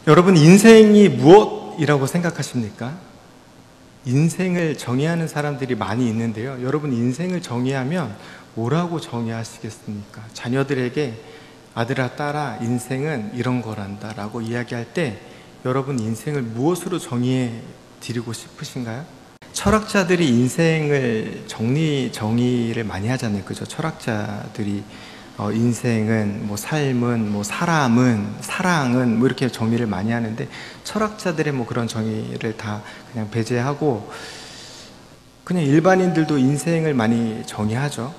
여러분, 인생이 무엇이라고 생각하십니까? 인생을 정의하는 사람들이 많이 있는데요. 여러분, 인생을 정의하면 뭐라고 정의하시겠습니까? 자녀들에게 아들아, 딸아, 인생은 이런 거란다 라고 이야기할 때 여러분, 인생을 무엇으로 정의해 드리고 싶으신가요? 철학자들이 인생을 정의를 많이 하잖아요. 그죠? 철학자들이 인생은, 삶은, 사람은, 사랑은, 이렇게 정의를 많이 하는데, 철학자들의 그런 정의를 다 그냥 배제하고, 그냥 일반인들도 인생을 많이 정의하죠.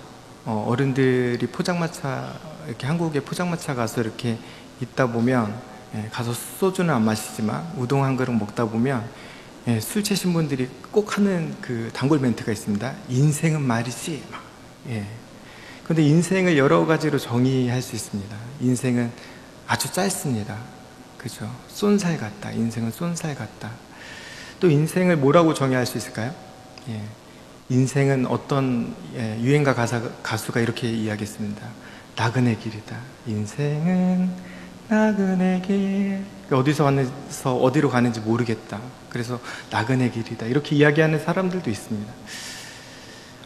어른들이 이렇게 한국에 포장마차 가서 이렇게 있다 보면, 가서 소주는 안 마시지만, 우동 한 그릇 먹다 보면, 술 취신 분들이 꼭 하는 그 단골 멘트가 있습니다. 인생은 말이지. 근데 인생을 여러 가지로 정의할 수 있습니다. 인생은 아주 짧습니다. 그죠? 쏜살 같다. 인생은 쏜살 같다. 또 인생을 뭐라고 정의할 수 있을까요? 인생은 어떤 유행가 가수가 이렇게 이야기했습니다. 나그네 길이다. 인생은 나그네 길. 어디서 왔는서 어디로 가는지 모르겠다. 그래서 나그네 길이다. 이렇게 이야기하는 사람들도 있습니다.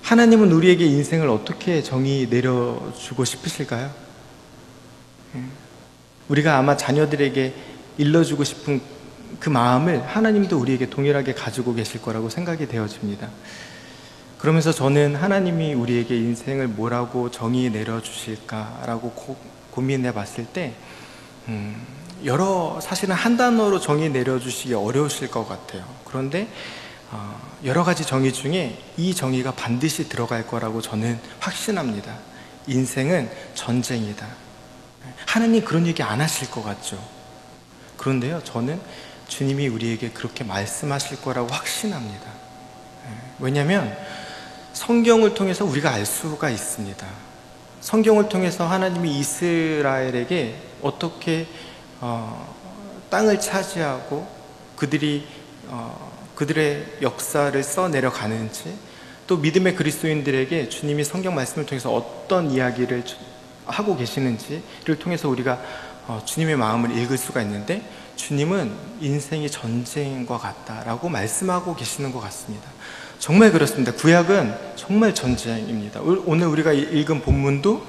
하나님은 우리에게 인생을 어떻게 정의 내려주고 싶으실까요? 우리가 아마 자녀들에게 일러주고 싶은 그 마음을 하나님도 우리에게 동일하게 가지고 계실 거라고 생각이 되어집니다. 그러면서 저는 하나님이 우리에게 인생을 뭐라고 정의 내려주실까라고 고민해 봤을 때 사실은 한 단어로 정의 내려주시기 어려우실 것 같아요. 그런데 여러 가지 정의 중에 이 정의가 반드시 들어갈 거라고 저는 확신합니다. 인생은 전쟁이다. 하나님 그런 얘기 안 하실 것 같죠? 그런데요, 저는 주님이 우리에게 그렇게 말씀하실 거라고 확신합니다. 왜냐하면 성경을 통해서 우리가 알 수가 있습니다. 성경을 통해서 하나님이 이스라엘에게 어떻게 땅을 차지하고 그들의 역사를 써내려가는지, 또 믿음의 그리스도인들에게 주님이 성경 말씀을 통해서 어떤 이야기를 하고 계시는지를 통해서 우리가 주님의 마음을 읽을 수가 있는데, 주님은 인생이 전쟁과 같다라고 말씀하고 계시는 것 같습니다. 정말 그렇습니다. 구약은 정말 전쟁입니다. 오늘 우리가 읽은 본문도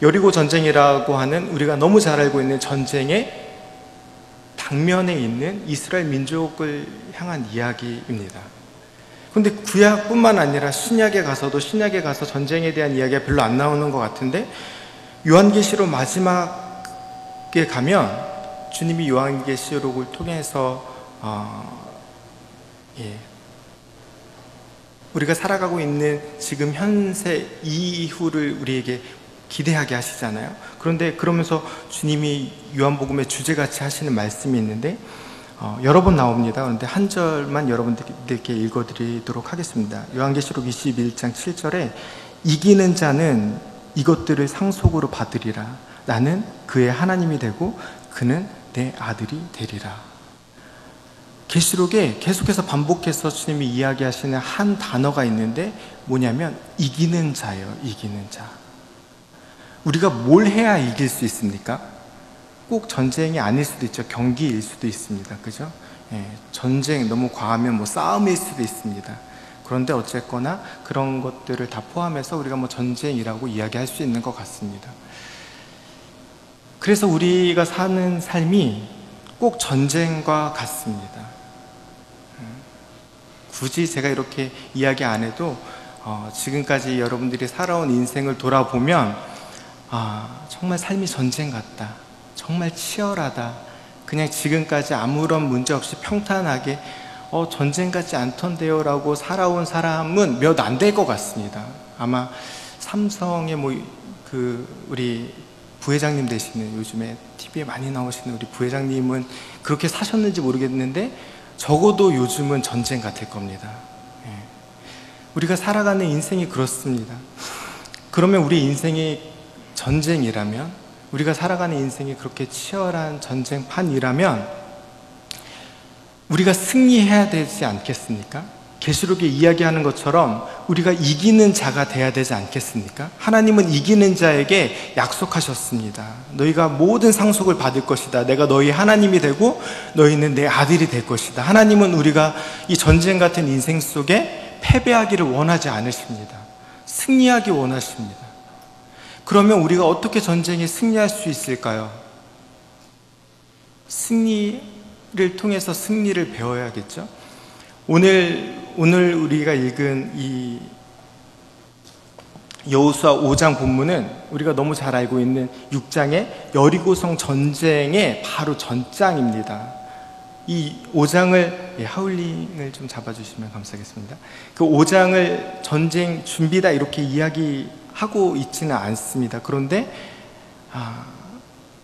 여리고 전쟁이라고 하는 우리가 너무 잘 알고 있는 전쟁의 당면에 있는 이스라엘 민족을 향한 이야기입니다. 그런데 구약뿐만 아니라 신약에 가서 전쟁에 대한 이야기가 별로 안 나오는 것 같은데, 요한계시록 마지막에 가면 주님이 요한계시록을 통해서 우리가 살아가고 있는 지금 현세 이후를 우리에게 기대하게 하시잖아요. 그런데 그러면서 주님이 요한복음의 주제같이 하시는 말씀이 있는데 여러 번 나옵니다. 그런데 한 절만 여러분들께 읽어드리도록 하겠습니다. 요한계시록 21장 7절에 이기는 자는 이것들을 상속으로 받으리라. 나는 그의 하나님이 되고 그는 내 아들이 되리라. 계시록에 계속해서 반복해서 주님이 이야기하시는 한 단어가 있는데 뭐냐면 이기는 자예요. 이기는 자. 우리가 뭘 해야 이길 수 있습니까? 꼭 전쟁이 아닐 수도 있죠. 경기일 수도 있습니다. 그죠? 전쟁 너무 과하면 싸움일 수도 있습니다. 그런데 어쨌거나 그런 것들을 다 포함해서 우리가 전쟁이라고 이야기할 수 있는 것 같습니다. 그래서 우리가 사는 삶이 꼭 전쟁과 같습니다. 굳이 제가 이렇게 이야기 안 해도 지금까지 여러분들이 살아온 인생을 돌아보면 정말 삶이 전쟁 같다. 정말 치열하다. 그냥 지금까지 아무런 문제 없이 평탄하게 전쟁 같지 않던데요 라고 살아온 사람은 몇 안 될 것 같습니다. 아마 삼성의 우리 부회장님 되시는, 요즘에 TV에 많이 나오시는 우리 부회장님은 그렇게 사셨는지 모르겠는데 적어도 요즘은 전쟁 같을 겁니다. 우리가 살아가는 인생이 그렇습니다. 그러면 우리 인생이 전쟁이라면, 우리가 살아가는 인생이 그렇게 치열한 전쟁판이라면 우리가 승리해야 되지 않겠습니까? 계시록에 이야기하는 것처럼 우리가 이기는 자가 돼야 되지 않겠습니까? 하나님은 이기는 자에게 약속하셨습니다. 너희가 모든 상속을 받을 것이다. 내가 너희 하나님이 되고 너희는 내 아들이 될 것이다. 하나님은 우리가 이 전쟁 같은 인생 속에 패배하기를 원하지 않으십니다. 승리하기 원하십니다. 그러면 우리가 어떻게 전쟁에 승리할 수 있을까요? 승리를 통해서 승리를 배워야겠죠? 오늘 우리가 읽은 이 여호수아 5장 본문은 우리가 너무 잘 알고 있는 6장의 여리고성 전쟁의 바로 전장입니다. 이 5장을, 하울링을 좀 잡아주시면 감사하겠습니다. 그 5장을 전쟁 준비다 이렇게 이야기하고 있지는 않습니다. 그런데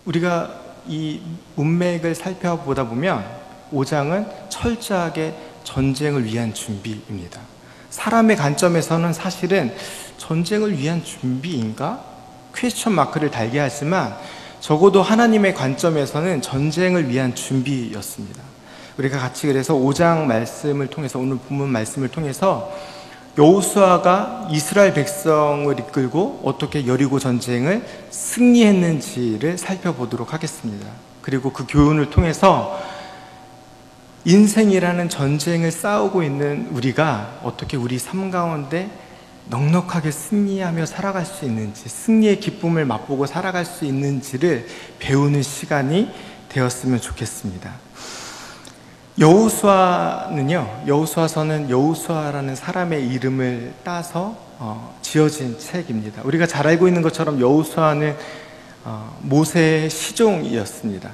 우리가 이 문맥을 살펴보다 보면 5장은 철저하게 전쟁을 위한 준비입니다. 사람의 관점에서는 사실은 전쟁을 위한 준비인가? 퀘스천 마크를 달게 하지만 적어도 하나님의 관점에서는 전쟁을 위한 준비였습니다. 우리가 같이 그래서 5장 말씀을 통해서, 오늘 본문 말씀을 통해서 여호수아가 이스라엘 백성을 이끌고 어떻게 여리고 전쟁을 승리했는지를 살펴보도록 하겠습니다. 그리고 그 교훈을 통해서 인생이라는 전쟁을 싸우고 있는 우리가 어떻게 우리 삶 가운데 넉넉하게 승리하며 살아갈 수 있는지, 승리의 기쁨을 맛보고 살아갈 수 있는지를 배우는 시간이 되었으면 좋겠습니다. 여호수아서는 여호수아라는 사람의 이름을 따서 지어진 책입니다. 우리가 잘 알고 있는 것처럼 여호수아는 모세의 시종이었습니다.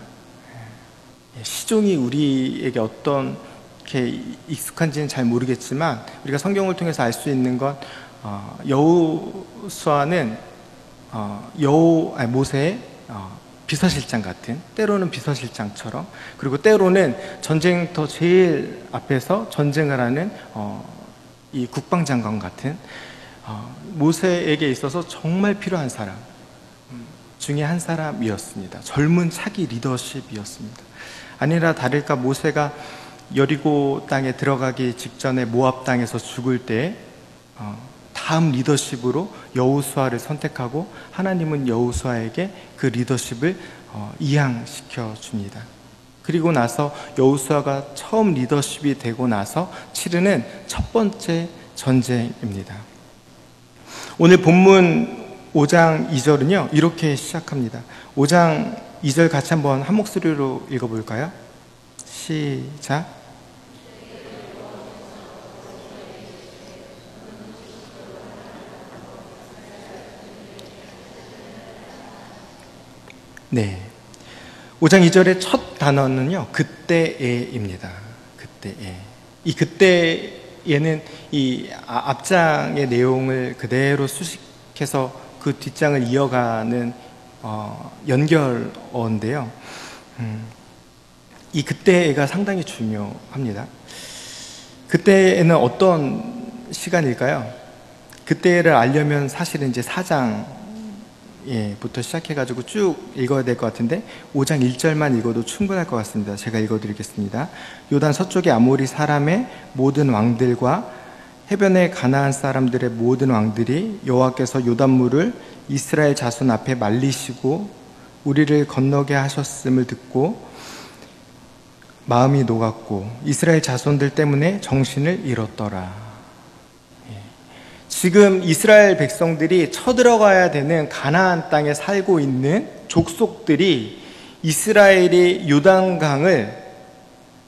시종이 우리에게 어떻게 익숙한지는 잘 모르겠지만 우리가 성경을 통해서 알 수 있는 건 여호수아는 모세의 비서실장 같은, 때로는 비서실장처럼, 그리고 때로는 전쟁터 제일 앞에서 전쟁을 하는 이 국방장관 같은 모세에게 있어서 정말 필요한 사람 중에 한 사람이었습니다. 젊은 차기 리더십이었습니다. 아니라 다를까 모세가 여리고 땅에 들어가기 직전에 모압 땅에서 죽을 때 다음 리더십으로 여호수아를 선택하고 하나님은 여호수아에게 그 리더십을 이양시켜 줍니다. 그리고 나서 여호수아가 처음 리더십이 되고 나서 치르는 첫 번째 전쟁입니다. 오늘 본문 5장 2절은요 이렇게 시작합니다. 5장 2절 같이 한번 한 목소리로 읽어볼까요? 시작. 네, 5장 2절의 첫 단어는요 그때에입니다. 그때에. 이 그때에는 이 앞장의 내용을 그대로 수식해서 그 뒷장을 이어가는 연결어인데요. 이 그때가 상당히 중요합니다. 그때에는 어떤 시간일까요? 그때를 알려면 사실은 이제 4장부터 시작해가지고 쭉 읽어야 될 것 같은데 5장 1절만 읽어도 충분할 것 같습니다. 제가 읽어드리겠습니다. 요단 서쪽의 아모리 사람의 모든 왕들과 해변의 가나안 사람들의 모든 왕들이 여호와께서 요단물을 이스라엘 자손 앞에 말리시고 우리를 건너게 하셨음을 듣고 마음이 녹았고 이스라엘 자손들 때문에 정신을 잃었더라. 지금 이스라엘 백성들이 쳐들어가야 되는 가나안 땅에 살고 있는 족속들이 이스라엘이 요단강을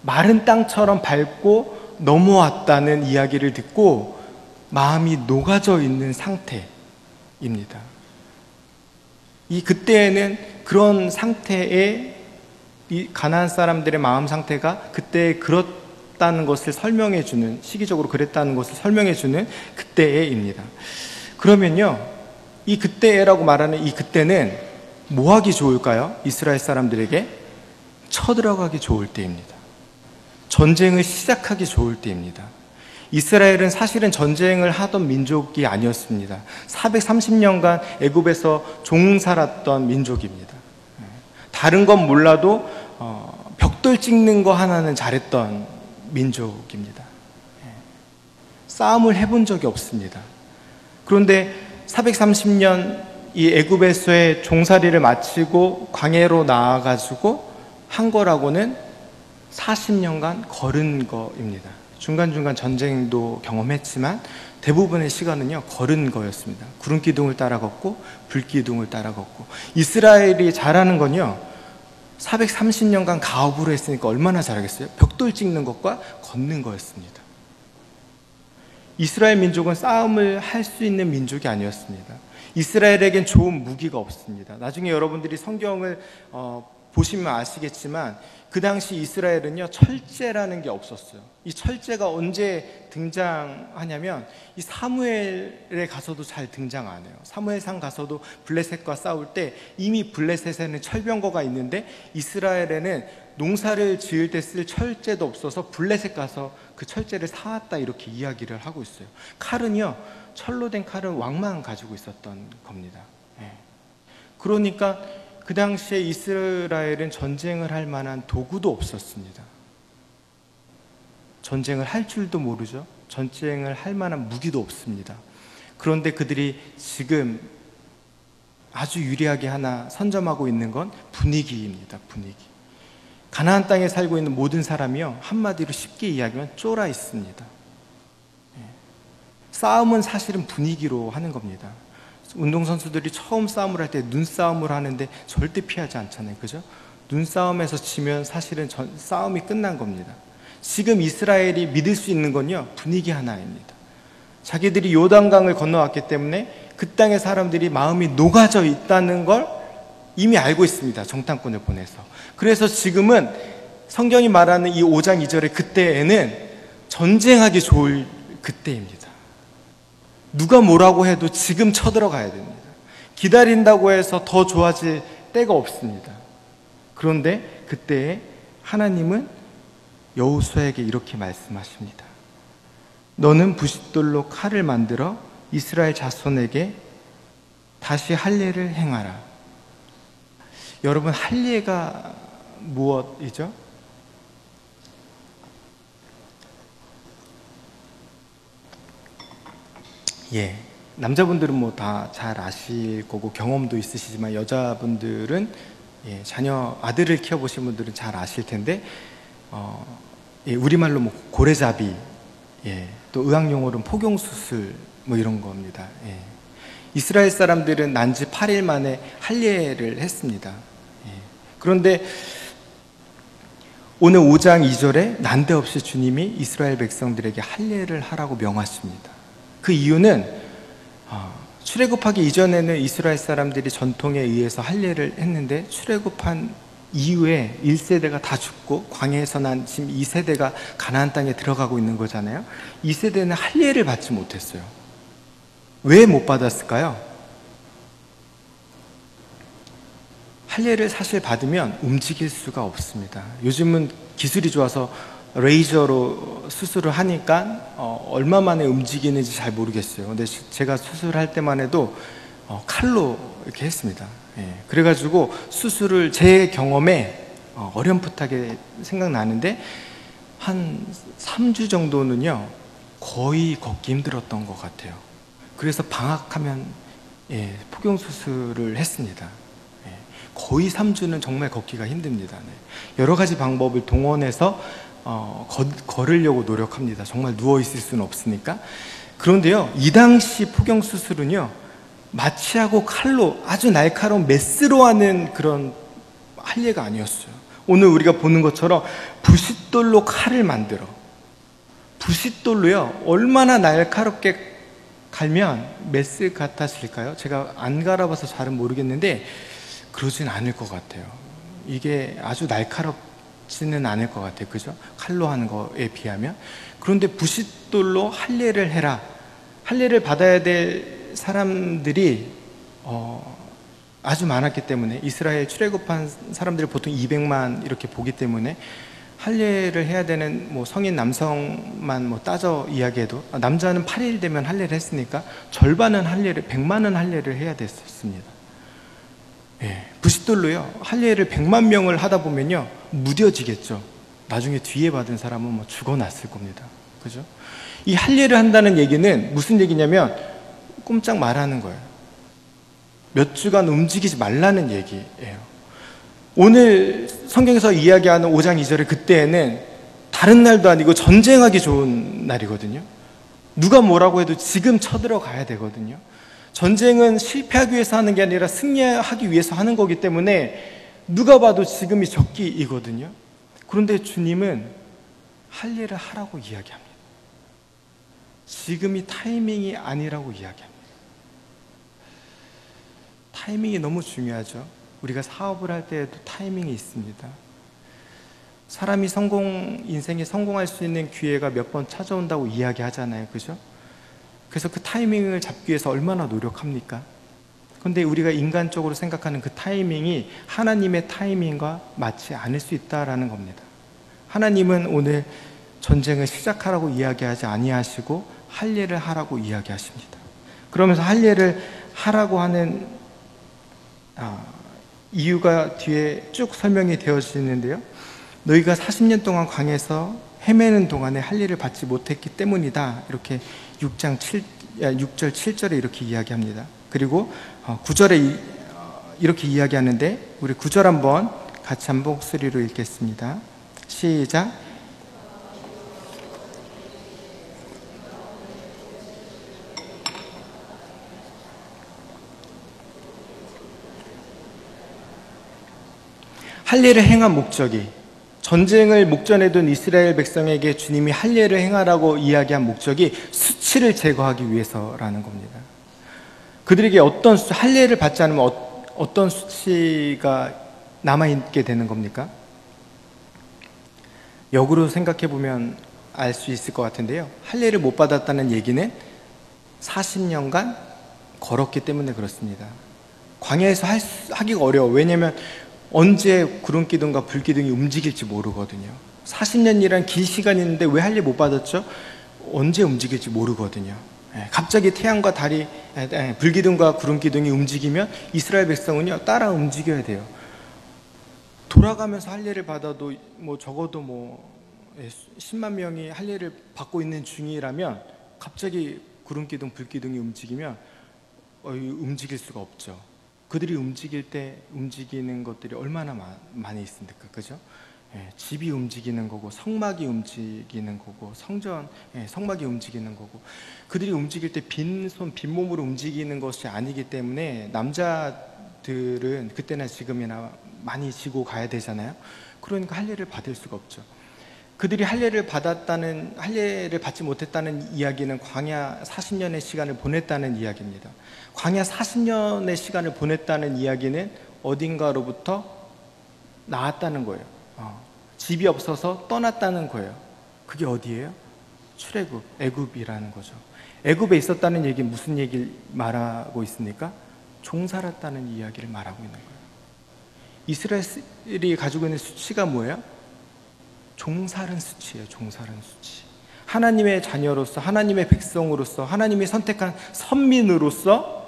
마른 땅처럼 밟고 넘어왔다는 이야기를 듣고 마음이 녹아져 있는 상태입니다. 그때에는 그런 상태에 이 가나안 사람들의 마음 상태가 그때 그렇다는 것을 설명해주는, 시기적으로 그랬다는 것을 설명해주는 그때에입니다. 그러면요, 이 그때라고 말하는 이 그때는 뭐 하기 좋을까요? 이스라엘 사람들에게 쳐들어가기 좋을 때입니다. 전쟁을 시작하기 좋을 때입니다. 이스라엘은 사실은 전쟁을 하던 민족이 아니었습니다. 430년간 애굽에서 종 살았던 민족입니다. 다른 건 몰라도 벽돌 찍는 거 하나는 잘했던 민족입니다. 싸움을 해본 적이 없습니다. 그런데 430년 이 애굽에서의 종살이를 마치고 광야로 나아가지고 한 거라고는 40년간 걸은 거입니다. 중간중간 전쟁도 경험했지만 대부분의 시간은요 걸은 거였습니다. 구름 기둥을 따라 걷고 불 기둥을 따라 걷고. 이스라엘이 잘하는 건요 430년간 가업으로 했으니까 얼마나 잘하겠어요? 벽돌 찍는 것과 걷는 거였습니다. 이스라엘 민족은 싸움을 할 수 있는 민족이 아니었습니다. 이스라엘에겐 좋은 무기가 없습니다. 나중에 여러분들이 성경을 보시면 아시겠지만 그 당시 이스라엘은요 철제라는 게 없었어요. 이 철제가 언제 등장하냐면 이 사무엘에 가서도 잘 등장 안 해요. 사무엘상 가서도 블레셋과 싸울 때 이미 블레셋에는 철병거가 있는데 이스라엘에는 농사를 지을 때 쓸 철제도 없어서 블레셋 가서 그 철제를 사왔다 이렇게 이야기를 하고 있어요. 칼은요 철로 된 칼은 왕만 가지고 있었던 겁니다. 그러니까 그 당시에 이스라엘은 전쟁을 할 만한 도구도 없었습니다. 전쟁을 할 줄도 모르죠. 전쟁을 할 만한 무기도 없습니다. 그런데 그들이 지금 아주 유리하게 하나 선점하고 있는 건 분위기입니다. 분위기. 가나안 땅에 살고 있는 모든 사람이요 한마디로 쉽게 이야기하면 쫄아 있습니다. 싸움은 사실은 분위기로 하는 겁니다. 운동선수들이 처음 싸움을 할 때 눈싸움을 하는데 절대 피하지 않잖아요. 그죠? 눈싸움에서 지면 사실은 싸움이 끝난 겁니다. 지금 이스라엘이 믿을 수 있는 건요 분위기 하나입니다. 자기들이 요단강을 건너왔기 때문에 그 땅의 사람들이 마음이 녹아져 있다는 걸 이미 알고 있습니다. 정탐꾼을 보내서. 그래서 지금은 성경이 말하는 이 5장 2절의 그때에는 전쟁하기 좋을 그때입니다. 누가 뭐라고 해도 지금 쳐들어가야 됩니다. 기다린다고 해서 더 좋아질 때가 없습니다. 그런데 그때 하나님은 여호수아에게 이렇게 말씀하십니다. 너는 부싯돌로 칼을 만들어 이스라엘 자손에게 다시 할례를 행하라. 여러분 할례가 무엇이죠? 남자분들은 뭐 다 잘 아실 거고 경험도 있으시지만 여자분들은 자녀 아들을 키워보신 분들은 잘 아실 텐데 우리말로 뭐 고래잡이 또 의학용어로는 포경수술 뭐 이런 겁니다. 이스라엘 사람들은 난지 8일 만에 할례를 했습니다. 그런데 오늘 5장 2절에 난데없이 주님이 이스라엘 백성들에게 할례를 하라고 명하십니다. 그 이유는 출애굽하기 이전에는 이스라엘 사람들이 전통에 의해서 할례를 했는데 출애굽한 이후에 1세대가 다 죽고 광야에서 난 지금 2세대가 가나안 땅에 들어가고 있는 거잖아요. 2세대는 할례를 받지 못했어요. 왜 못 받았을까요? 할례를 사실 받으면 움직일 수가 없습니다. 요즘은 기술이 좋아서 레이저로 수술을 하니까 얼마 만에 움직이는지 잘 모르겠어요. 근데 제가 수술할 때만 해도 칼로 이렇게 했습니다. 그래가지고 수술을 제 경험에 어렴풋하게 생각나는데 한 3주 정도는요 거의 걷기 힘들었던 것 같아요. 그래서 방학하면 포경수술을 했습니다. 거의 3주는 정말 걷기가 힘듭니다. 여러 가지 방법을 동원해서 걸으려고 노력합니다. 정말 누워있을 수는 없으니까. 그런데요 이 당시 포경수술은요 마취하고 칼로 아주 날카로운 메스로 하는 그런 할례가 아니었어요. 오늘 우리가 보는 것처럼 부싯돌로 칼을 만들어 부싯돌로요 얼마나 날카롭게 갈면 메스 같아질까요? 제가 안 갈아봐서 잘은 모르겠는데 그러진 않을 것 같아요. 이게 아주 날카롭지는 않을 것 같아요. 그죠? 칼로 하는 거에 비하면. 그런데 부싯돌로 할례를 해라. 할례를 받아야 될 사람들이 아주 많았기 때문에 이스라엘 출애굽한 사람들이 보통 200만 이렇게 보기 때문에 할례를 해야 되는 뭐 성인 남성만 뭐 따져 이야기해도 남자는 8일 되면 할례를 했으니까 절반은 할례를 100만은 할례를 해야 됐었습니다. 부싯돌로요 할례를 100만 명을 하다 보면요 무뎌지겠죠. 나중에 뒤에 받은 사람은 뭐 죽어났을 겁니다. 그죠? 이 할례를 한다는 얘기는 무슨 얘기냐면 꼼짝 말하는 거예요. 몇 주간 움직이지 말라는 얘기예요. 오늘 성경에서 이야기하는 5장 2절의 그때에는 다른 날도 아니고 전쟁하기 좋은 날이거든요. 누가 뭐라고 해도 지금 쳐들어가야 되거든요. 전쟁은 실패하기 위해서 하는 게 아니라 승리하기 위해서 하는 거기 때문에 누가 봐도 지금이 적기이거든요. 그런데 주님은 할례를 하라고 이야기합니다. 지금이 타이밍이 아니라고 이야기합니다. 타이밍이 너무 중요하죠. 우리가 사업을 할 때에도 타이밍이 있습니다. 사람이 인생에 성공할 수 있는 기회가 몇 번 찾아온다고 이야기하잖아요. 그죠? 그래서 그 타이밍을 잡기 위해서 얼마나 노력합니까? 그런데 우리가 인간적으로 생각하는 그 타이밍이 하나님의 타이밍과 맞지 않을 수 있다라는 겁니다. 하나님은 오늘 전쟁을 시작하라고 이야기하지 아니하시고 할례를 하라고 이야기하십니다. 그러면서 할례를 하라고 하는 이유가 뒤에 쭉 설명이 되어지는데요. 너희가 40년 동안 광야에서 헤매는 동안에 할례를 받지 못했기 때문이다. 이렇게 6절 7절에 이렇게 이야기합니다. 그리고 9절에 이렇게 이야기하는데 우리 9절 한번 같이 한 목소리로 읽겠습니다. 시작. 할례를 행한 목적이, 전쟁을 목전에 둔 이스라엘 백성에게 주님이 할례를 행하라고 이야기한 목적이 수치를 제거하기 위해서라는 겁니다. 그들에게 할례를 받지 않으면 어떤 수치가 남아있게 되는 겁니까? 역으로 생각해 보면 알 수 있을 것 같은데요. 할례를 못 받았다는 얘기는 40년간 걸었기 때문에 그렇습니다. 광야에서 하기가 어려워. 왜냐하면 언제 구름기둥과 불기둥이 움직일지 모르거든요. 40년이란 긴 시간이 있는데 왜 할례 못 받았죠? 언제 움직일지 모르거든요. 갑자기 태양과 달이, 불기둥과 구름기둥이 움직이면 이스라엘 백성은요 따라 움직여야 돼요. 돌아가면서 할례를 받아도 적어도 10만 명이 할례를 받고 있는 중이라면 갑자기 구름기둥, 불기둥이 움직이면 움직일 수가 없죠. 그들이 움직일 때 움직이는 것들이 얼마나 많이 있습니까? 그죠? 집이 움직이는 거고, 성막이 움직이는 거고, 성막이 움직이는 거고, 그들이 움직일 때 빈손, 빈몸으로 움직이는 것이 아니기 때문에 남자들은 그때나 지금이나 많이 지고 가야 되잖아요. 그러니까 할례를 받을 수가 없죠. 그들이 할례를 받지 못했다는 이야기는 광야 40년의 시간을 보냈다는 이야기입니다. 광야 40년의 시간을 보냈다는 이야기는 어딘가로부터 나왔다는 거예요. 집이 없어서 떠났다는 거예요. 그게 어디예요? 출애굽, 애굽이라는 거죠. 애굽에 있었다는 얘기는 무슨 얘기를 말하고 있습니까? 종살았다는 이야기를 말하고 있는 거예요. 이스라엘이 가지고 있는 수치가 뭐예요? 종살은 수치예요. 종살은 수치. 하나님의 자녀로서, 하나님의 백성으로서, 하나님이 선택한 선민으로서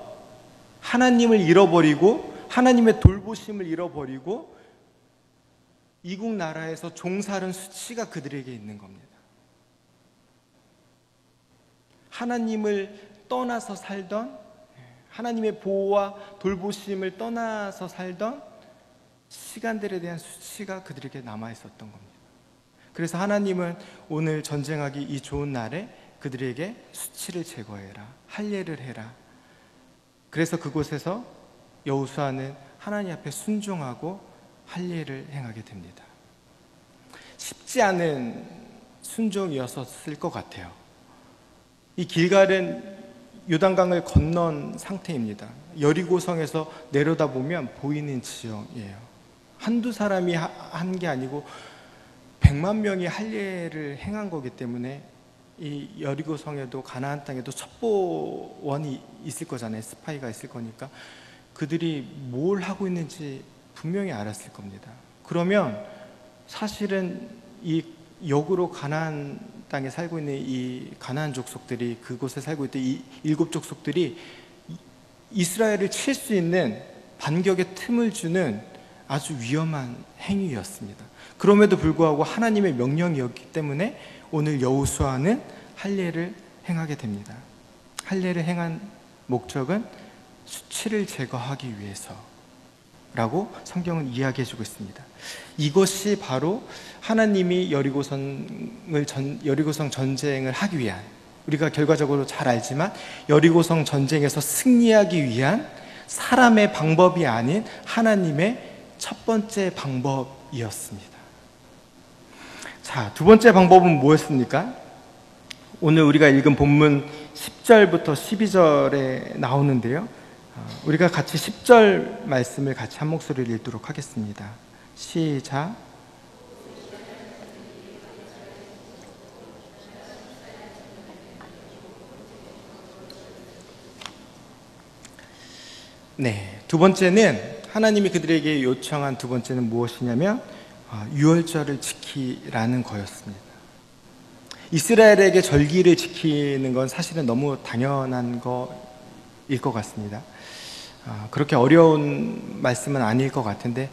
하나님을 잃어버리고 하나님의 돌보심을 잃어버리고 이국 나라에서 종살은 수치가 그들에게 있는 겁니다. 하나님을 떠나서 살던, 하나님의 보호와 돌보심을 떠나서 살던 시간들에 대한 수치가 그들에게 남아있었던 겁니다. 그래서 하나님은 오늘 전쟁하기 이 좋은 날에 그들에게 수치를 제거해라, 할례를 해라. 그래서 그곳에서 여호수아는 하나님 앞에 순종하고 할례를 행하게 됩니다. 쉽지 않은 순종이었을 것 같아요. 이 길갈은 요단강을 건넌 상태입니다. 여리고성에서 내려다보면 보이는 지형이에요. 한두 사람이 한 게 아니고 100만 명이 할례를 행한 거기 때문에 이 여리고성에도 가나안 땅에도 첩보원이 있을 거잖아요. 스파이가 있을 거니까 그들이 뭘 하고 있는지 분명히 알았을 겁니다. 그러면 사실은 이 역으로 가나안 땅에 살고 있는 이 가나안 족속들이, 그곳에 살고 있던 이 7 족속들이 이스라엘을 칠 수 있는 반격의 틈을 주는 아주 위험한 행위였습니다. 그럼에도 불구하고 하나님의 명령이었기 때문에 오늘 여호수아는 할례를 행하게 됩니다. 할례를 행한 목적은 수치를 제거하기 위해서라고 성경은 이야기해주고 있습니다. 이것이 바로 하나님이 여리고성 전쟁을 하기 위한, 우리가 결과적으로 잘 알지만 여리고성 전쟁에서 승리하기 위한 사람의 방법이 아닌 하나님의 첫 번째 방법이었습니다. 자, 두 번째 방법은 뭐였습니까? 오늘 우리가 읽은 본문 10절부터 12절에 나오는데요. 우리가 같이 10절 말씀을 같이 한 목소리를 읽도록 하겠습니다. 시작. 네, 두 번째는 하나님이 그들에게 요청한 두 번째는 무엇이냐면 유월절을 지키라는 거였습니다. 이스라엘에게 절기를 지키는 건 사실은 너무 당연한 거일 것 같습니다. 그렇게 어려운 말씀은 아닐 것 같은데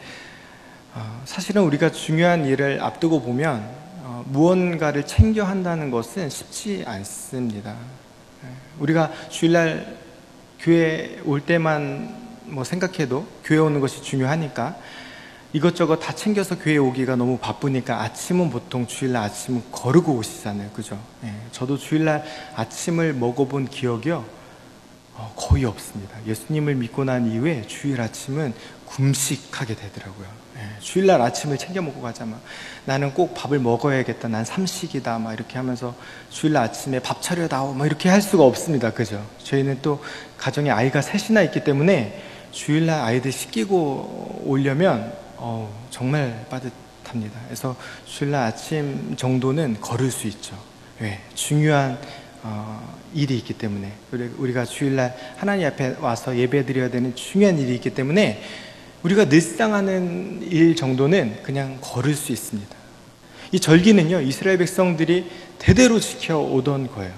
사실은 우리가 중요한 일을 앞두고 보면 무언가를 챙겨 한다는 것은 쉽지 않습니다. 우리가 주일날 교회 올 때만 생각해도 교회 오는 것이 중요하니까 이것저것 다 챙겨서 교회 오기가 너무 바쁘니까 아침은 보통 주일날 아침은 거르고 오시잖아요. 그죠? 저도 주일날 아침을 먹어본 기억이요 거의 없습니다. 예수님을 믿고 난 이후에 주일 아침은 금식하게 되더라고요. 주일날 아침을 챙겨 먹고 가자. 나는 꼭 밥을 먹어야겠다. 난 삼식이다. 이렇게 하면서 주일날 아침에 밥 차려다오. 이렇게 할 수가 없습니다. 그죠? 저희는 또 가정에 아이가 셋이나 있기 때문에 주일날 아이들 씻기고 오려면 정말 빠듯합니다. 그래서 주일날 아침 정도는 걸을 수 있죠. 왜? 중요한 일이 있기 때문에, 우리가 주일날 하나님 앞에 와서 예배드려야 되는 중요한 일이 있기 때문에 우리가 늘상 하는 일 정도는 그냥 걸을 수 있습니다. 이 절기는요, 이스라엘 백성들이 대대로 지켜오던 거예요.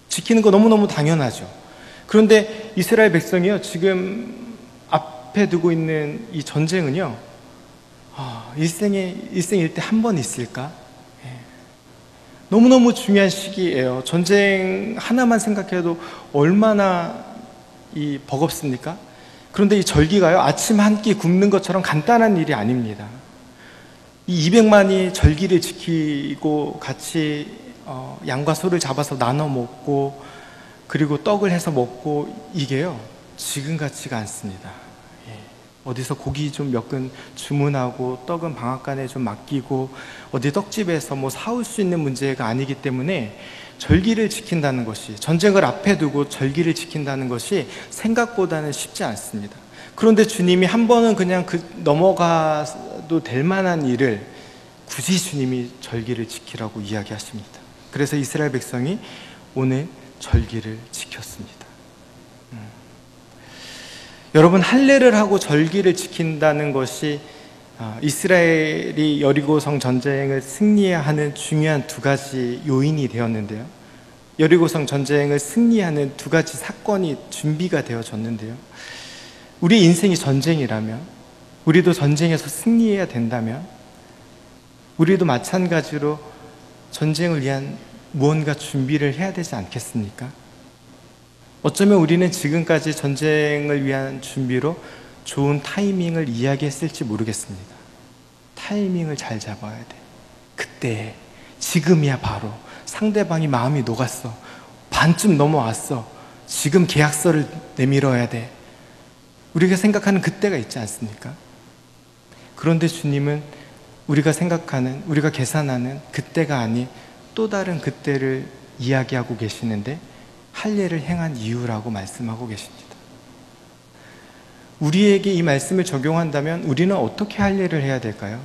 지키는 거 너무너무 당연하죠. 그런데 이스라엘 백성이요, 지금 앞에 두고 있는 이 전쟁은요, 일생 일대 한 번 있을까? 너무너무 중요한 시기예요. 전쟁 하나만 생각해도 얼마나 버겁습니까? 그런데 이 절기가요, 아침 한 끼 굶는 것처럼 간단한 일이 아닙니다. 이 200만이 절기를 지키고 같이 양과 소를 잡아서 나눠 먹고 그리고 떡을 해서 먹고, 이게요 지금 같지가 않습니다. 어디서 고기 좀 몇 근 주문하고 떡은 방앗간에 좀 맡기고 어디 떡집에서 사올 수 있는 문제가 아니기 때문에 절기를 지킨다는 것이, 전쟁을 앞에 두고 절기를 지킨다는 것이 생각보다는 쉽지 않습니다. 그런데 주님이 한 번은 그냥 넘어가도 될 만한 일을 굳이 주님이 절기를 지키라고 이야기하십니다. 그래서 이스라엘 백성이 오늘 절기를 지켰습니다. 여러분, 할례를 하고 절기를 지킨다는 것이 이스라엘이 여리고성 전쟁을 승리하는 중요한 두 가지 요인이 되었는데요. 여리고성 전쟁을 승리하는 두 가지 사건이 준비가 되어졌는데요. 우리 인생이 전쟁이라면, 우리도 전쟁에서 승리해야 된다면 우리도 마찬가지로 전쟁을 위한 무언가 준비를 해야 되지 않겠습니까? 어쩌면 우리는 지금까지 전쟁을 위한 준비로 좋은 타이밍을 이야기했을지 모르겠습니다. 타이밍을 잘 잡아야 돼. 그때, 지금이야. 바로 상대방이 마음이 녹았어, 반쯤 넘어왔어, 지금 계약서를 내밀어야 돼. 우리가 생각하는 그때가 있지 않습니까? 그런데 주님은 우리가 생각하는, 우리가 계산하는 그때가 아닌 또 다른 그때를 이야기하고 계시는데 할례를 행한 이유라고 말씀하고 계십니다. 우리에게 이 말씀을 적용한다면 우리는 어떻게 할례를 해야 될까요?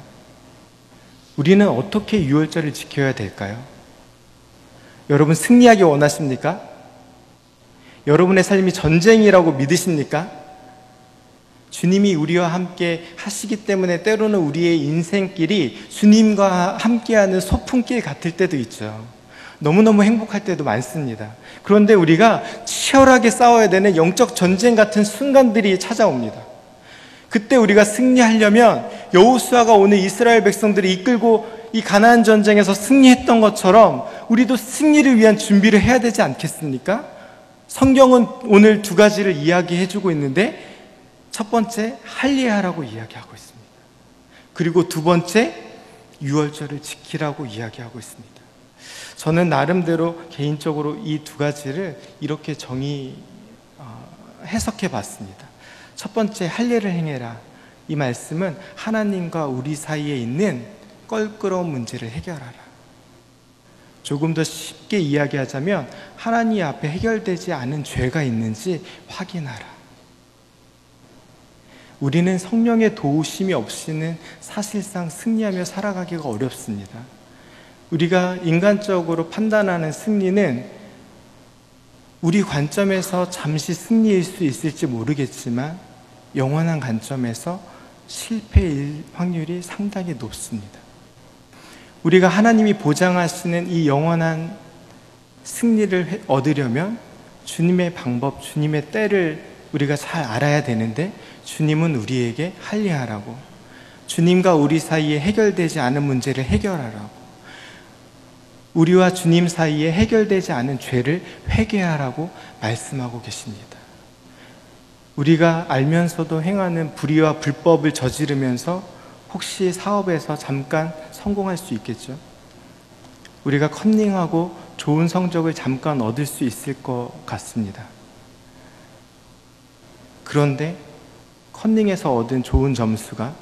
우리는 어떻게 유월절을 지켜야 될까요? 여러분, 승리하기 원하십니까? 여러분의 삶이 전쟁이라고 믿으십니까? 주님이 우리와 함께 하시기 때문에 때로는 우리의 인생길이 주님과 함께하는 소풍길 같을 때도 있죠. 너무너무 행복할 때도 많습니다. 그런데 우리가 치열하게 싸워야 되는 영적 전쟁 같은 순간들이 찾아옵니다. 그때 우리가 승리하려면 여호수아가 오늘 이스라엘 백성들을 이끌고 이 가나안 전쟁에서 승리했던 것처럼 우리도 승리를 위한 준비를 해야 되지 않겠습니까? 성경은 오늘 두 가지를 이야기해주고 있는데, 첫 번째 할례하라고 이야기하고 있습니다. 그리고 두 번째 유월절을 지키라고 이야기하고 있습니다. 저는 나름대로 개인적으로 이 두 가지를 이렇게 해석해 봤습니다. 첫 번째, 할례를 행해라. 이 말씀은 하나님과 우리 사이에 있는 껄끄러운 문제를 해결하라. 조금 더 쉽게 이야기하자면 하나님 앞에 해결되지 않은 죄가 있는지 확인하라. 우리는 성령의 도우심이 없이는 사실상 승리하며 살아가기가 어렵습니다. 우리가 인간적으로 판단하는 승리는 우리 관점에서 잠시 승리일 수 있을지 모르겠지만 영원한 관점에서 실패일 확률이 상당히 높습니다. 우리가 하나님이 보장하시는 이 영원한 승리를 얻으려면 주님의 방법, 주님의 때를 우리가 잘 알아야 되는데, 주님은 우리에게 할례하라고, 주님과 우리 사이에 해결되지 않은 문제를 해결하라고, 우리와 주님 사이에 해결되지 않은 죄를 회개하라고 말씀하고 계십니다. 우리가 알면서도 행하는 불의와 불법을 저지르면서 혹시 사업에서 잠깐 성공할 수 있겠죠? 우리가 컨닝하고 좋은 성적을 잠깐 얻을 수 있을 것 같습니다. 그런데 컨닝에서 얻은 좋은 점수가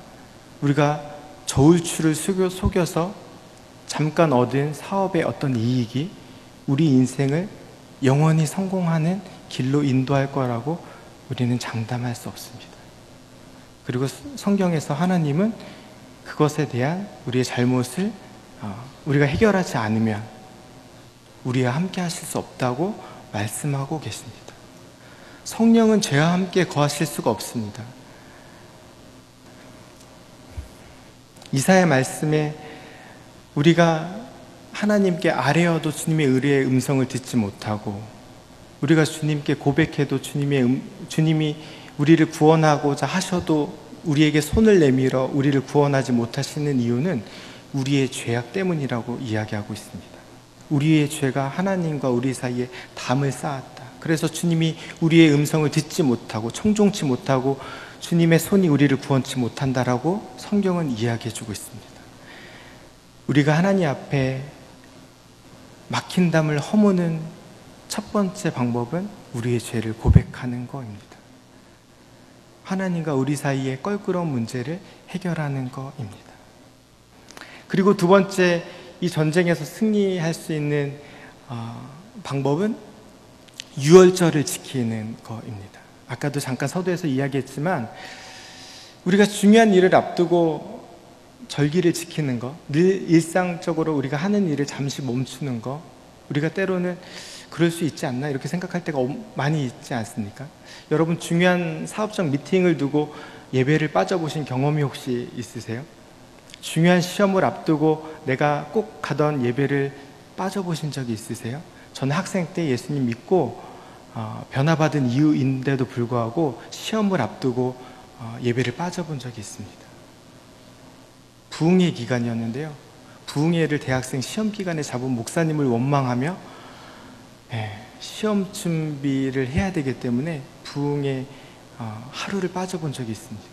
우리가 저울추를 속여서 잠깐 얻은 사업의 어떤 이익이 우리 인생을 영원히 성공하는 길로 인도할 거라고 우리는 장담할 수 없습니다. 그리고 성경에서 하나님은 그것에 대한 우리의 잘못을 우리가 해결하지 않으면 우리와 함께 하실 수 없다고 말씀하고 계십니다. 성령은 죄와 함께 거하실 수가 없습니다. 이사야 말씀에 우리가 하나님께 아뢰어도 주님의 의뢰의 음성을 듣지 못하고, 우리가 주님께 고백해도 주님이 우리를 구원하고자 하셔도 우리에게 손을 내밀어 우리를 구원하지 못하시는 이유는 우리의 죄악 때문이라고 이야기하고 있습니다. 우리의 죄가 하나님과 우리 사이에 담을 쌓았다. 그래서 주님이 우리의 음성을 듣지 못하고 청종치 못하고 주님의 손이 우리를 구원치 못한다라고 성경은 이야기해주고 있습니다. 우리가 하나님 앞에 막힌 담을 허무는 첫 번째 방법은 우리의 죄를 고백하는 것입니다. 하나님과 우리 사이의 껄끄러운 문제를 해결하는 것입니다. 그리고 두 번째, 이 전쟁에서 승리할 수 있는 방법은 유월절을 지키는 것입니다. 아까도 잠깐 서두에서 이야기했지만 우리가 중요한 일을 앞두고 절기를 지키는 것, 늘 일상적으로 우리가 하는 일을 잠시 멈추는 것, 우리가 때로는 그럴 수 있지 않나 이렇게 생각할 때가 많이 있지 않습니까? 여러분, 중요한 사업적 미팅을 두고 예배를 빠져보신 경험이 혹시 있으세요? 중요한 시험을 앞두고 내가 꼭 가던 예배를 빠져보신 적이 있으세요? 저는 학생 때 예수님 믿고 변화받은 이유인데도 불구하고 시험을 앞두고 예배를 빠져본 적이 있습니다. 부흥회 기간이었는데요, 부흥회를 대학생 시험 기간에 잡은 목사님을 원망하며 시험 준비를 해야 되기 때문에 부흥회 하루를 빠져본 적이 있습니다.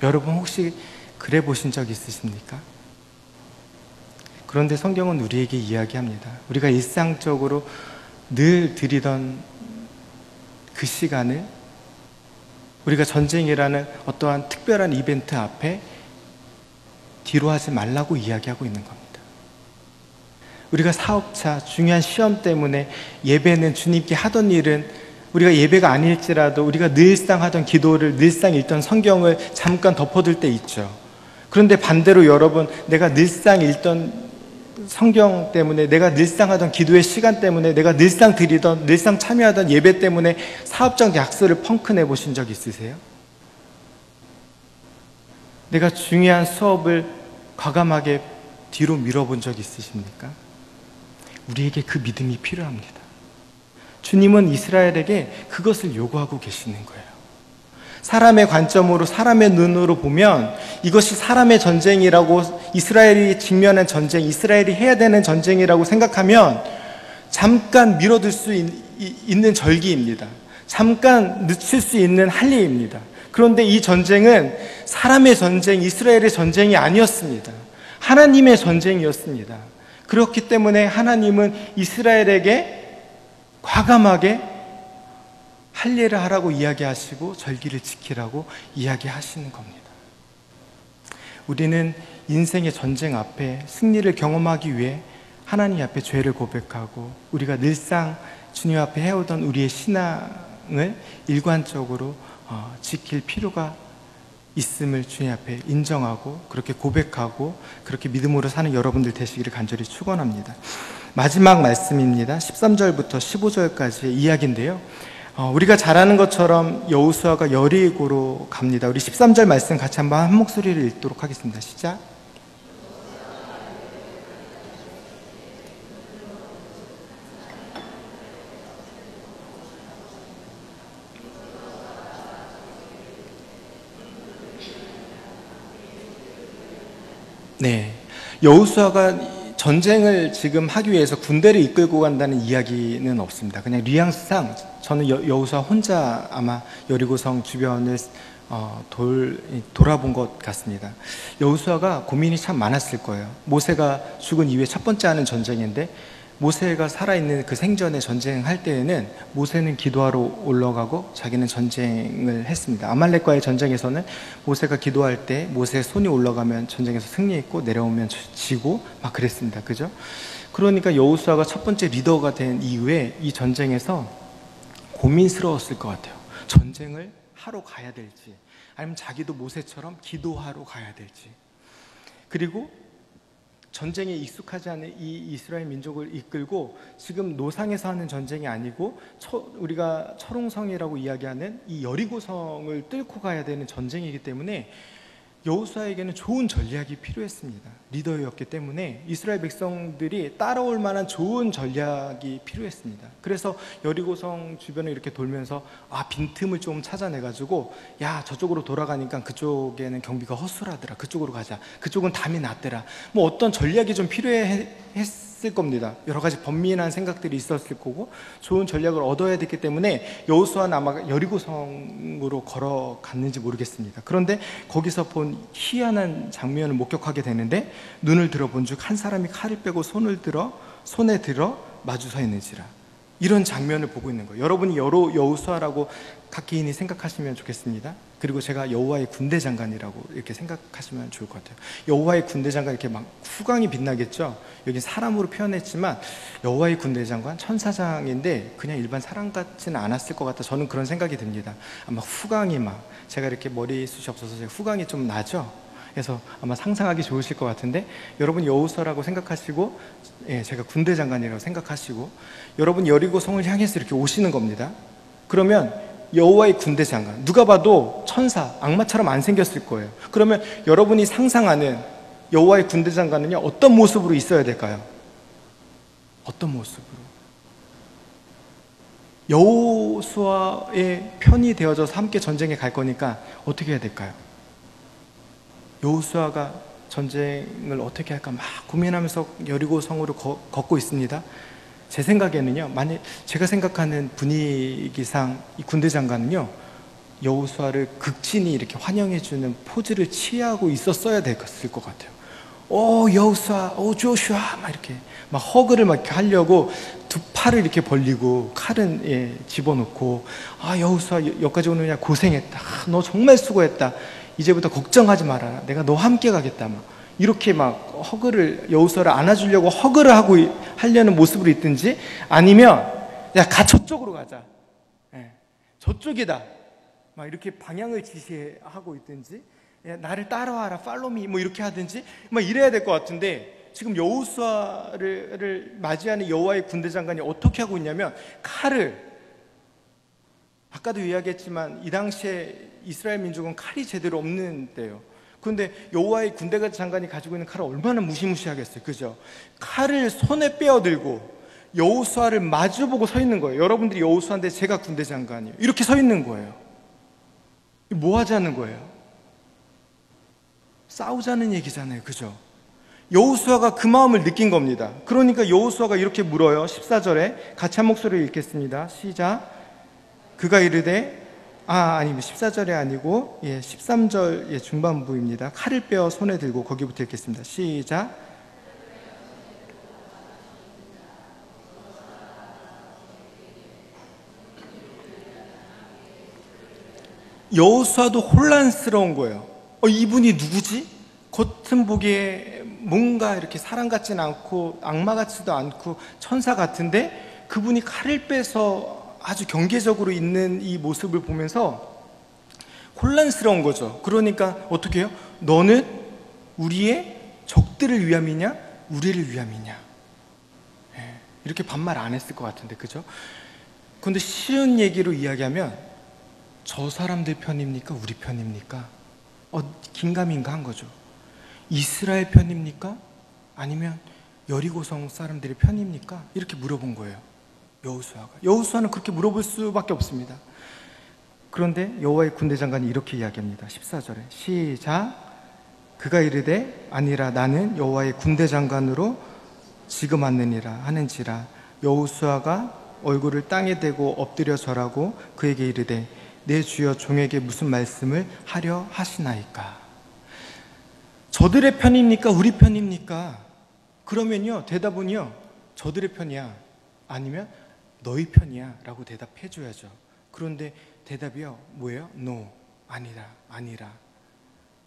여러분 혹시 그래 보신 적 있으십니까? 그런데 성경은 우리에게 이야기합니다. 우리가 일상적으로 늘 드리던 그 시간을 우리가 전쟁이라는 어떠한 특별한 이벤트 앞에 뒤로 하지 말라고 이야기하고 있는 겁니다. 우리가 사업차, 중요한 시험 때문에 예배는 주님께 하던 일은 우리가 예배가 아닐지라도 우리가 늘상 하던 기도를, 늘상 읽던 성경을 잠깐 덮어둘 때 있죠. 그런데 반대로 여러분, 내가 늘상 읽던 성경 때문에, 내가 늘상 하던 기도의 시간 때문에, 내가 늘상 드리던, 늘상 참여하던 예배 때문에 사업적 약속을 펑크내 보신 적 있으세요? 내가 중요한 수업을 과감하게 뒤로 밀어본 적 있으십니까? 우리에게 그 믿음이 필요합니다. 주님은 이스라엘에게 그것을 요구하고 계시는 거예요. 사람의 관점으로, 사람의 눈으로 보면 이것이 사람의 전쟁이라고, 이스라엘이 직면한 전쟁, 이스라엘이 해야 되는 전쟁이라고 생각하면 잠깐 미뤄둘 수 있는 절기입니다. 잠깐 늦출 수 있는 할례입니다. 그런데 이 전쟁은 사람의 전쟁, 이스라엘의 전쟁이 아니었습니다. 하나님의 전쟁이었습니다. 그렇기 때문에 하나님은 이스라엘에게 과감하게 할례를 하라고 이야기하시고 절기를 지키라고 이야기하시는 겁니다. 우리는 인생의 전쟁 앞에 승리를 경험하기 위해 하나님 앞에 죄를 고백하고 우리가 늘상 주님 앞에 해오던 우리의 신앙을 일관적으로 지킬 필요가 있음을 주님 앞에 인정하고 그렇게 고백하고 그렇게 믿음으로 사는 여러분들 되시기를 간절히 축원합니다. 마지막 말씀입니다. 13절부터 15절까지의 이야기인데요. 우리가 잘 아는 것처럼 여호수아가 여리고로 갑니다. 우리 13절 말씀 같이 한번 한 목소리를 읽도록 하겠습니다. 시작. 네, 여호수아가 전쟁을 지금 하기 위해서 군대를 이끌고 간다는 이야기는 없습니다. 그냥 뉘앙스상 저는 여호수아 혼자 아마 여리고성 주변을 돌아본 것 같습니다. 여호수아가 고민이 참 많았을 거예요. 모세가 죽은 이후에 첫 번째 하는 전쟁인데 모세가 살아있는 그 생전에 전쟁할 때에는 모세는 기도하러 올라가고 자기는 전쟁을 했습니다. 아말렉과의 전쟁에서는 모세가 기도할 때 모세의 손이 올라가면 전쟁에서 승리했고 내려오면 지고 막 그랬습니다. 그죠? 그러니까 여호수아가 첫 번째 리더가 된 이후에 이 전쟁에서 고민스러웠을 것 같아요. 전쟁을 하러 가야 될지 아니면 자기도 모세처럼 기도하러 가야 될지. 그리고 전쟁에 익숙하지 않은 이 이스라엘 민족을 이끌고 지금 노상에서 하는 전쟁이 아니고 우리가 철옹성이라고 이야기하는 이 여리고성을 뚫고 가야 되는 전쟁이기 때문에 여호수아에게는 좋은 전략이 필요했습니다. 리더였기 때문에 이스라엘 백성들이 따라올 만한 좋은 전략이 필요했습니다. 그래서 여리고성 주변을 이렇게 돌면서 빈틈을 좀 찾아내가지고 야 저쪽으로 돌아가니까 그쪽에는 경비가 허술하더라. 그쪽으로 가자. 그쪽은 담이 낮더라. 뭐 어떤 전략이 좀 필요했을 겁니다. 여러 가지 번민한 생각들이 있었을 거고 좋은 전략을 얻어야 됐기 때문에 여호수아는 아마 여리고성으로 걸어갔는지 모르겠습니다. 그런데 거기서 본 희한한 장면을 목격하게 되는데 눈을 들어본 즉 한 사람이 칼을 빼고 손에 들어 마주 서 있는지라 이런 장면을 보고 있는 거예요. 여러분이 여호수아라고 각 개인이 생각하시면 좋겠습니다. 그리고 제가 여호와의 군대 장관이라고 이렇게 생각하시면 좋을 것 같아요. 여호와의 군대 장관 이렇게 막 후광이 빛나겠죠. 여기 사람으로 표현했지만 여호와의 군대 장관 천사장인데 그냥 일반 사람 같지는 않았을 것 같아. 저는 그런 생각이 듭니다. 아마 후광이 막 제가 이렇게 머리숱이 없어서 제가 후광이 좀 나죠. 그래서 아마 상상하기 좋으실 것 같은데 여러분 여호수아라고 생각하시고 제가 군대 장관이라고 생각하시고 여러분 여리고성을 향해서 이렇게 오시는 겁니다. 그러면 여호와의 군대 장관 누가 봐도 천사 악마처럼 안 생겼을 거예요. 그러면 여러분이 상상하는 여호와의 군대 장관은요 어떤 모습으로 있어야 될까요? 어떤 모습으로? 여호수아의 편이 되어져서 함께 전쟁에 갈 거니까 어떻게 해야 될까요? 여호수아가 전쟁을 어떻게 할까 막 고민하면서 여리고성으로 걷고 있습니다. 제 생각에는요, 만약 제가 생각하는 분위기상 이 군대 장관은요, 여호수아를 극진히 이렇게 환영해주는 포즈를 취하고 있었어야 됐을 것 같아요. 오 여호수아, 오 조슈아 막 이렇게 막 허그를 막 이렇게 하려고 두 팔을 이렇게 벌리고 칼은 집어넣고 여호수아 여기까지 오느냐 고생했다. 너 정말 수고했다. 이제부터 걱정하지 말아라. 내가 너와 함께 가겠다. 막 이렇게 막 허그를 여호수아를 안아주려고 허그를 하려는 모습으로 있든지 아니면 야 가 저쪽으로 가자. 저쪽이다. 막 이렇게 방향을 지시하고 있든지 야, 나를 따라와라. 팔로미 뭐 이렇게 하든지 막 이래야 될 것 같은데 지금 여호수아를 맞이하는 여호와의 군대 장관이 어떻게 하고 있냐면 칼을 아까도 이야기했지만 이 당시에 이스라엘 민족은 칼이 제대로 없는 때예요. 그런데 여호와의 군대 장관이 가지고 있는 칼은 얼마나 무시무시하겠어요. 그죠? 칼을 손에 빼어들고 여호수아를 마주보고 서 있는 거예요. 여러분들이 여호수아인데 제가 군대 장관이에요. 이렇게 서 있는 거예요. 뭐 하자는 거예요? 싸우자는 얘기잖아요. 그죠? 여호수아가 그 마음을 느낀 겁니다. 그러니까 여호수아가 이렇게 물어요. 14절에 같이 한 목소리로 읽겠습니다. 시작. 그가 이르되 아니면 14절이 아니고 13절 중반부입니다. 칼을 빼어 손에 들고 거기부터 읽겠습니다. 시작. 여호수아도 혼란스러운 거예요. 이분이 누구지? 겉은 보기에 뭔가 이렇게 사람 같지는 않고 악마 같지도 않고 천사 같은데 그분이 칼을 빼서 아주 경계적으로 있는 이 모습을 보면서 혼란스러운 거죠. 그러니까 어떻게 해요? 너는 우리의 적들을 위함이냐? 우리를 위함이냐? 이렇게 반말 안 했을 것 같은데, 그죠? 그런데 쉬운 얘기로 이야기하면 저 사람들 편입니까? 우리 편입니까? 긴가민가 한 거죠. 이스라엘 편입니까? 아니면 여리고성 사람들의 편입니까? 이렇게 물어본 거예요. 여호수아가. 여호수아는 그렇게 물어볼 수밖에 없습니다. 그런데 여호와의 군대 장관이 이렇게 이야기합니다. 14절에 시작. 그가 이르되 아니라 나는 여호와의 군대 장관으로 지금 왔느니라 하는지라. 여호수아가 얼굴을 땅에 대고 엎드려 절하고 그에게 이르되 내 주여 종에게 무슨 말씀을 하려 하시나이까? 저들의 편입니까? 우리 편입니까? 그러면요, 대답은요, 저들의 편이야. 아니면 너희 편이야. 라고 대답해 줘야죠. 그런데 대답이요, 뭐예요? No. 아니라.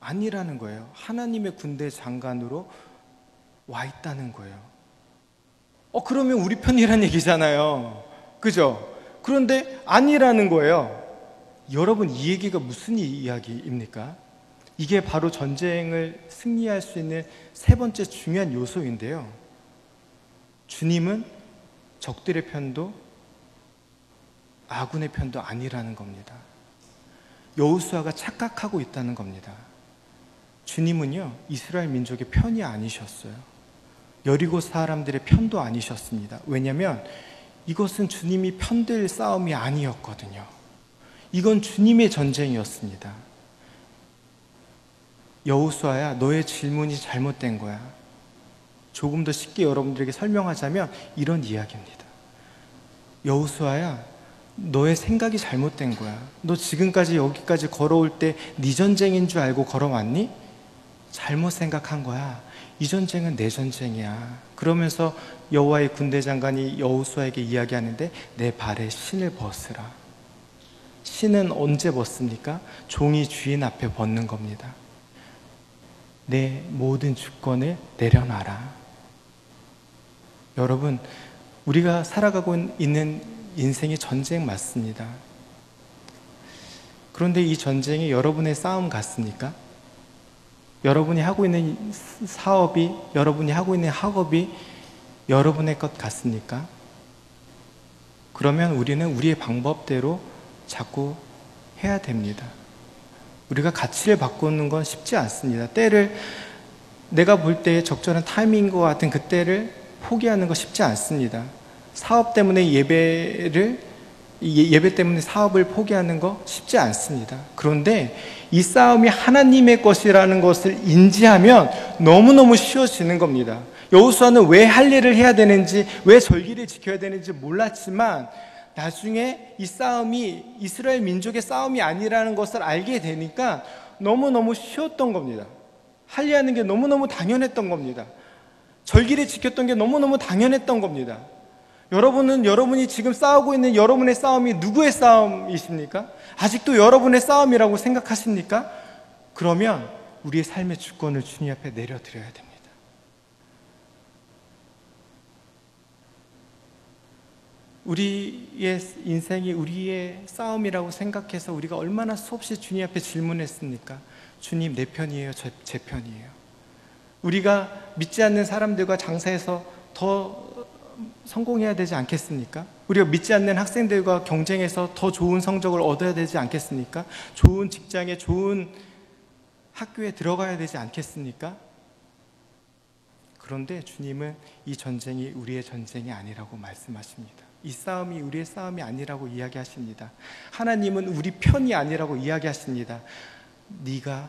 아니라는 거예요. 하나님의 군대 장관으로 와 있다는 거예요. 그러면 우리 편이란 얘기잖아요. 그죠? 그런데 아니라는 거예요. 여러분, 이 얘기가 무슨 이야기입니까? 이게 바로 전쟁을 승리할 수 있는 세 번째 중요한 요소인데요. 주님은 적들의 편도 아군의 편도 아니라는 겁니다. 여호수아가 착각하고 있다는 겁니다. 주님은요, 이스라엘 민족의 편이 아니셨어요. 여리고 사람들의 편도 아니셨습니다. 왜냐하면 이것은 주님이 편들 싸움이 아니었거든요. 이건 주님의 전쟁이었습니다. 여호수아야, 너의 질문이 잘못된 거야. 조금 더 쉽게 여러분들에게 설명하자면 이런 이야기입니다. 여호수아야, 너의 생각이 잘못된 거야. 너 지금까지 여기까지 걸어올 때 네 전쟁인 줄 알고 걸어왔니? 잘못 생각한 거야. 이 전쟁은 내 전쟁이야. 그러면서 여호와의 군대 장관이 여호수아에게 이야기하는데 내 발에 신을 벗으라. 신은 언제 벗습니까? 종이 주인 앞에 벗는 겁니다. 내 모든 주권을 내려놔라. 여러분, 우리가 살아가고 있는 인생이 전쟁 맞습니다. 그런데 이 전쟁이 여러분의 싸움 같습니까? 여러분이 하고 있는 사업이, 여러분이 하고 있는 학업이 여러분의 것 같습니까? 그러면 우리는 우리의 방법대로 자꾸 해야 됩니다. 우리가 가치를 바꾸는 건 쉽지 않습니다. 때를, 내가 볼 때 적절한 타이밍인 것 같은 그 때를 포기하는 거 쉽지 않습니다. 사업 때문에 예배 때문에 사업을 포기하는 거 쉽지 않습니다. 그런데 이 싸움이 하나님의 것이라는 것을 인지하면 너무너무 쉬워지는 겁니다. 여호수아는 왜 할 일을 해야 되는지, 왜 절기를 지켜야 되는지 몰랐지만 나중에 이 싸움이 이스라엘 민족의 싸움이 아니라는 것을 알게 되니까 너무너무 쉬웠던 겁니다. 할례하는 게 너무너무 당연했던 겁니다. 절기를 지켰던 게 너무너무 당연했던 겁니다. 여러분이 지금 싸우고 있는 여러분의 싸움이 누구의 싸움이십니까? 아직도 여러분의 싸움이라고 생각하십니까? 그러면 우리의 삶의 주권을 주님 앞에 내려드려야 됩니다. 우리의 인생이 우리의 싸움이라고 생각해서 우리가 얼마나 수없이 주님 앞에 질문했습니까? 주님, 내 편이에요? 제 편이에요? 우리가 믿지 않는 사람들과 장사해서 더 성공해야 되지 않겠습니까? 우리가 믿지 않는 학생들과 경쟁해서 더 좋은 성적을 얻어야 되지 않겠습니까? 좋은 직장에, 좋은 학교에 들어가야 되지 않겠습니까? 그런데 주님은 이 전쟁이 우리의 전쟁이 아니라고 말씀하십니다. 이 싸움이 우리의 싸움이 아니라고 이야기하십니다. 하나님은 우리 편이 아니라고 이야기하십니다. 네가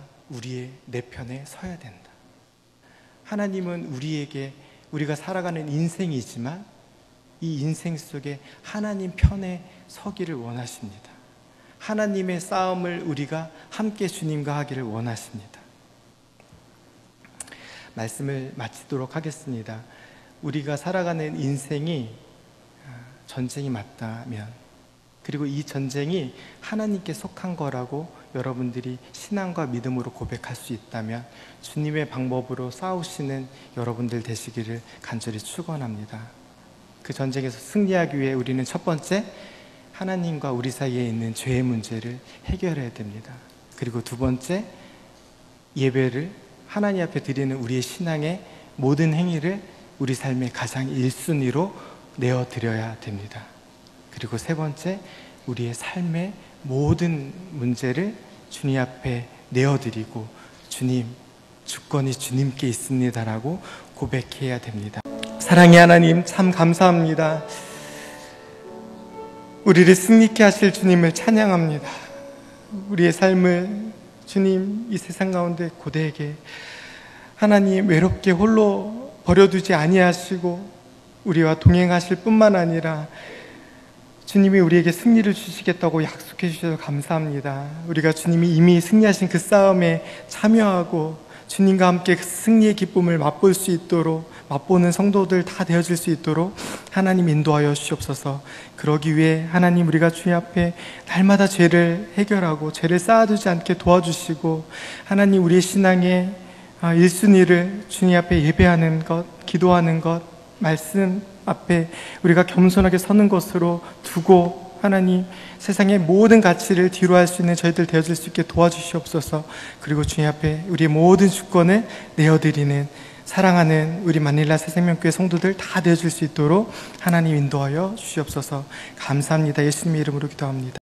내 편에 서야 된다. 하나님은 우리에게 우리가 살아가는 인생이지만 이 인생 속에 하나님 편에 서기를 원하십니다. 하나님의 싸움을 우리가 함께 주님과 하기를 원하십니다. 말씀을 마치도록 하겠습니다. 우리가 살아가는 인생이 전쟁이 맞다면, 그리고 이 전쟁이 하나님께 속한 거라고 여러분들이 신앙과 믿음으로 고백할 수 있다면 주님의 방법으로 싸우시는 여러분들 되시기를 간절히 축원합니다. 그 전쟁에서 승리하기 위해 우리는 첫 번째, 하나님과 우리 사이에 있는 죄의 문제를 해결해야 됩니다. 그리고 두 번째, 예배를 하나님 앞에 드리는 우리의 신앙의 모든 행위를 우리 삶의 가장 1순위로 내어드려야 됩니다. 그리고 세 번째, 우리의 삶의 모든 문제를 주님 앞에 내어드리고 주님, 주권이 주님께 있습니다라고 고백해야 됩니다. 사랑의 하나님, 참 감사합니다. 우리를 승리케 하실 주님을 찬양합니다. 우리의 삶을 주님, 이 세상 가운데 고대에게 하나님 외롭게 홀로 버려두지 아니하시고 우리와 동행하실 뿐만 아니라 주님이 우리에게 승리를 주시겠다고 약속해 주셔서 감사합니다. 우리가 주님이 이미 승리하신 그 싸움에 참여하고 주님과 함께 그 승리의 기쁨을 맛볼 수 있도록, 맛보는 성도들 다 되어질 수 있도록 하나님 인도하여 주시옵소서. 그러기 위해 하나님, 우리가 주님 앞에 날마다 죄를 해결하고 죄를 쌓아두지 않게 도와주시고, 하나님 우리의 신앙의 1순위를 주님 앞에 예배하는 것, 기도하는 것, 말씀 앞에 우리가 겸손하게 서는 것으로 두고 하나님, 세상의 모든 가치를 뒤로 할 수 있는 저희들 되어질 수 있게 도와주시옵소서. 그리고 주님 앞에 우리의 모든 주권을 내어드리는, 사랑하는 우리 마닐라 새생명교회 성도들 다 되어줄 수 있도록 하나님 인도하여 주시옵소서. 감사합니다. 예수님의 이름으로 기도합니다.